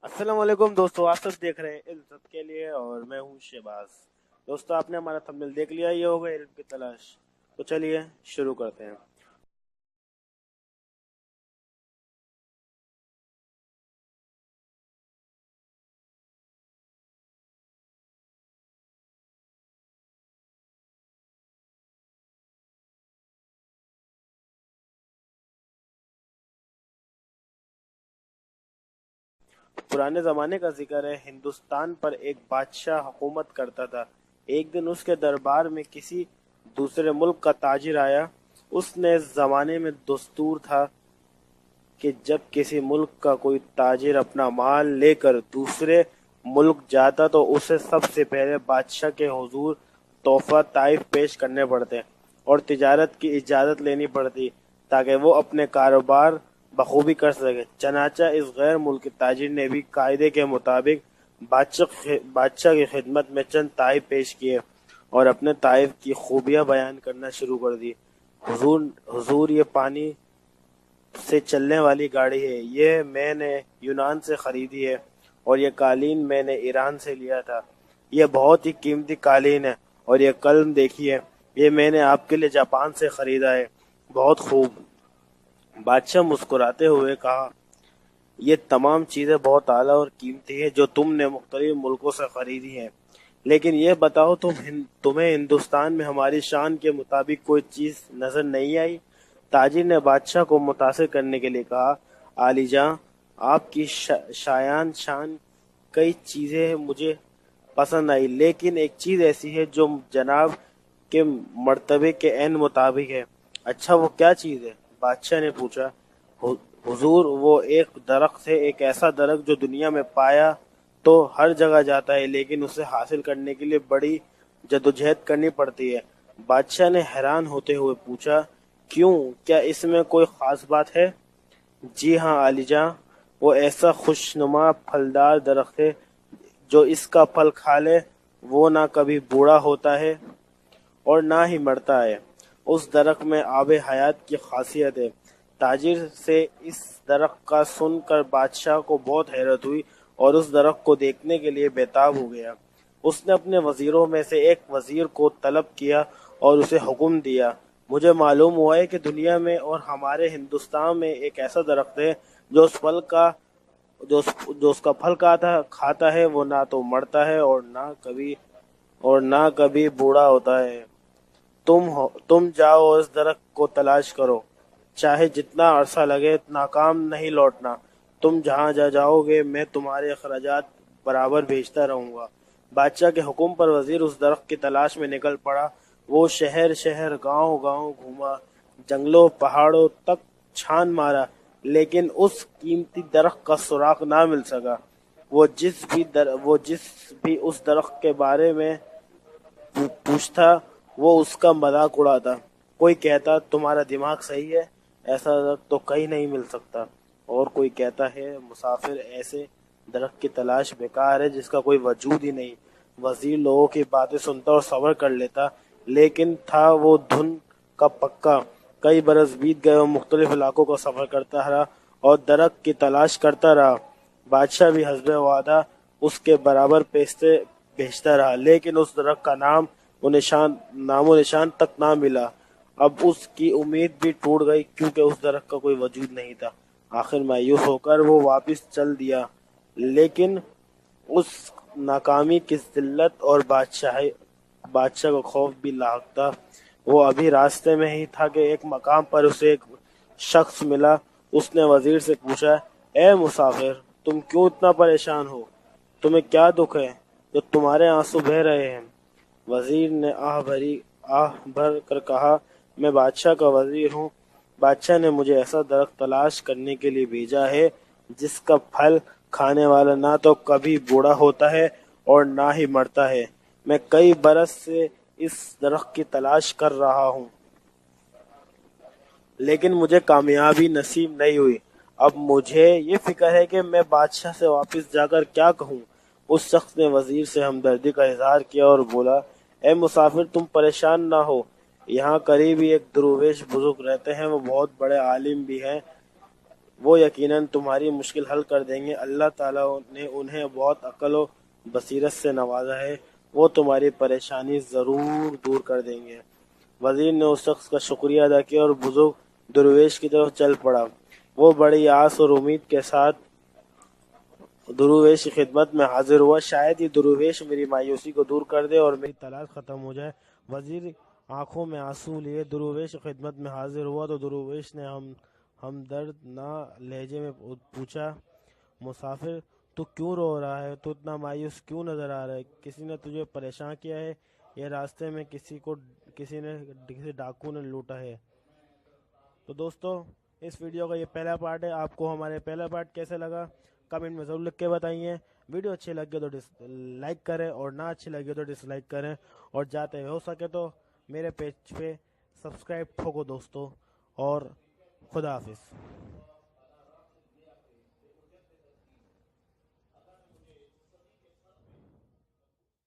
अस्सलाम वालेकुम दोस्तों, आप सब देख रहे हैं इल्म सब के लिए और मैं हूँ शहबाज। दोस्तों, आपने हमारा थंबनेल देख लिया, ये होगा इल्म की तलाश। तो चलिए शुरू करते हैं। पुराने जमाने का जिक्र है। हिंदुस्तान पर एक बादशाह हुकूमत करता था। एक दिन उसके दरबार में किसी दूसरे मुल्क का ताजिर आया। उसने इस जमाने में दस्तूर था कि जब किसी मुल्क का कोई ताजिर अपना माल लेकर दूसरे मुल्क जाता तो उसे सबसे पहले बादशाह के हुजूर तोहफा ताइफ पेश करने पड़ते और तिजारत की इजाज़त लेनी पड़ती ताकि वो अपने कारोबार बखूबी कर सके। चनाचा इस गैर मुल्की ताजिर ने भी कायदे के मुताबिक बादशाह की खिदमत में चंद ताइफ पेश किए और अपने ताइफ की खूबियां बयान करना शुरू कर दी। हुजूर हुजूर, ये पानी से चलने वाली गाड़ी है। ये मैंने यूनान से खरीदी है और ये कालीन मैंने ईरान से लिया था। ये बहुत ही कीमती कालीन है और ये कलम देखिए, ये मैंने आपके लिए जापान से खरीदा है। बहुत खूब। बादशाह मुस्कुराते हुए कहा, ये तमाम चीजें बहुत आला और कीमती हैं जो तुमने मुख्तलिफ मुल्कों से खरीदी हैं। लेकिन ये बताओ, तुम्हें हिंदुस्तान में हमारी शान के मुताबिक कोई चीज नजर नहीं आई? ताजिर ने बादशाह को मुतासिर करने के लिए कहा, आलीजां, आपकी शायान शान कई चीजें मुझे पसंद आई, लेकिन एक चीज ऐसी है जो जनाब के मर्तबे के एन मुताबिक है। अच्छा, वो क्या चीज है? बादशाह ने पूछा। "हु- हुजूर, वो एक दरख्त है, एक ऐसा दरख्त जो दुनिया में पाया तो हर जगह जाता है, लेकिन उसे हासिल करने के लिए बड़ी जदोजहद करनी पड़ती है। बादशाह ने हैरान होते हुए पूछा, क्यों, क्या इसमें कोई खास बात है? जी हाँ आलीजां, वो ऐसा खुशनुमा फलदार दरख्त है जो इसका फल खा ले वो ना कभी बूढ़ा होता है और ना ही मरता है। उस दरख्त में आब हयात की खासियत है। ताजिर से इस दरख्त का सुनकर बादशाह को बहुत हैरत हुई और उस दरख्त को देखने के लिए बेताब हो गया। उसने अपने वजीरों में से एक वजीर को तलब किया और उसे हुक्म दिया, मुझे मालूम हुआ है कि दुनिया में और हमारे हिंदुस्तान में एक ऐसा दरख्त है जो उस फल का जो जो उसका फल खाता है वो ना तो मरता है और ना कभी बूढ़ा होता है। तुम जाओ और इस दरख्त को तलाश करो, चाहे जितना अरसा लगे, नाकाम नहीं लौटना। तुम जहाँ जा जाओगे मैं तुम्हारे अखराजात बराबर भेजता रहूंगा। बादशाह के हुक्म पर वजीर उस दरख्त की तलाश में निकल पड़ा। वो शहर शहर गांव गांव घूमा, जंगलों पहाड़ों तक छान मारा, लेकिन उस कीमती दरख्त का सुराग ना मिल सका। वो जिस भी उस दरख्त के बारे में पूछता वो उसका मजाक उड़ाता। कोई कहता तुम्हारा दिमाग सही है, ऐसा दरख्त तो कहीं नहीं मिल सकता। और कोई कहता है मुसाफिर, ऐसे दरख्त की तलाश बेकार है जिसका कोई वजूद ही नहीं। वजीर लोगों की बातें सुनता और सब्र कर लेता, लेकिन था वो धुन का पक्का। कई बरस बीत गए और मुख्तलिफ इलाकों का सफर करता रहा और दरख्त की तलाश करता रहा। बादशाह भी हस्बे वादा उसके बराबर पेस्ते भेजता रहा, लेकिन उस दरख्त का नामो निशान तक ना मिला। अब उसकी उम्मीद भी टूट गई क्योंकि उस दरख्त का कोई वजूद नहीं था। आखिर मायूस होकर वो वापस चल दिया, लेकिन उस नाकामी की जिल्लत और बादशाह को खौफ भी लाहक था। वो अभी रास्ते में ही था कि एक मकाम पर उसे एक शख्स मिला। उसने वजीर से पूछा, ए मुसाफिर, तुम क्यों इतना परेशान हो? तुम्हें क्या दुख है जो तुम्हारे आंसू बह रहे हैं? वजीर ने आह भर कर कहा, मैं बादशाह का वजीर हूँ। बादशाह ने मुझे ऐसा दरख्त तलाश करने के लिए भेजा है जिसका फल खाने वाला ना तो कभी बूढ़ा होता है और ना ही मरता है। मैं कई बरस से इस दरख्त की तलाश कर रहा हूँ, लेकिन मुझे कामयाबी नसीब नहीं हुई। अब मुझे ये फिक्र है कि मैं बादशाह से वापस जाकर क्या कहूँ। उस शख्स ने वजीर से हमदर्दी का इजहार किया और बोला, ए मुसाफिर, तुम परेशान ना हो। यहाँ करीब ही एक दरवेश बुजुर्ग रहते हैं, वो बहुत बड़े आलिम भी हैं। وہ یقیناً تمہاری مشکل حل کر دیں گے۔ اللہ تعالیٰ نے انہیں بہت عقل و بصیرت سے نوازا ہے، وہ تمہاری پریشانی ضرور دور کر دیں گے۔ وزیر نے اس شخص کا شکریہ ادا کیا اور بزرگ درویش کی طرف چل پڑا۔ وہ بڑی آس اور امید کے ساتھ درویش کی خدمت میں حاضر ہوا۔ شاید یہ درویش میری مایوسی کو دور کر دے اور میری تلاش ختم ہو جائے۔ وزیر آنکھوں میں آنسو لیے درویش کی خدمت میں حاضر ہوا تو درویش نے ہمدرد نہ لہجے میں پوچھا، مسافر تو کیوں رو رہا ہے؟ تو اتنا مایوس کیوں نظر آ رہا ہے؟ کسی نے تجھے پریشان کیا ہے یا راستے میں کسی ڈاکو نے لوٹا ہے؟ تو دوستو، اس ویڈیو کا یہ پہلا پارٹ ہے۔ آپ کو ہمارے پہلا پارٹ کیسے لگا کمنٹ میں ضرور لکھ کے بتائیے۔ ویڈیو اچھی لگے تو لائک کریں اور نہ اچھی لگے تو ڈس لائک کریں، اور جاتے ہو سکے تو میرے پیج پہ سبسکرائب ٹھوکو دوستو، اور خدا حافظ۔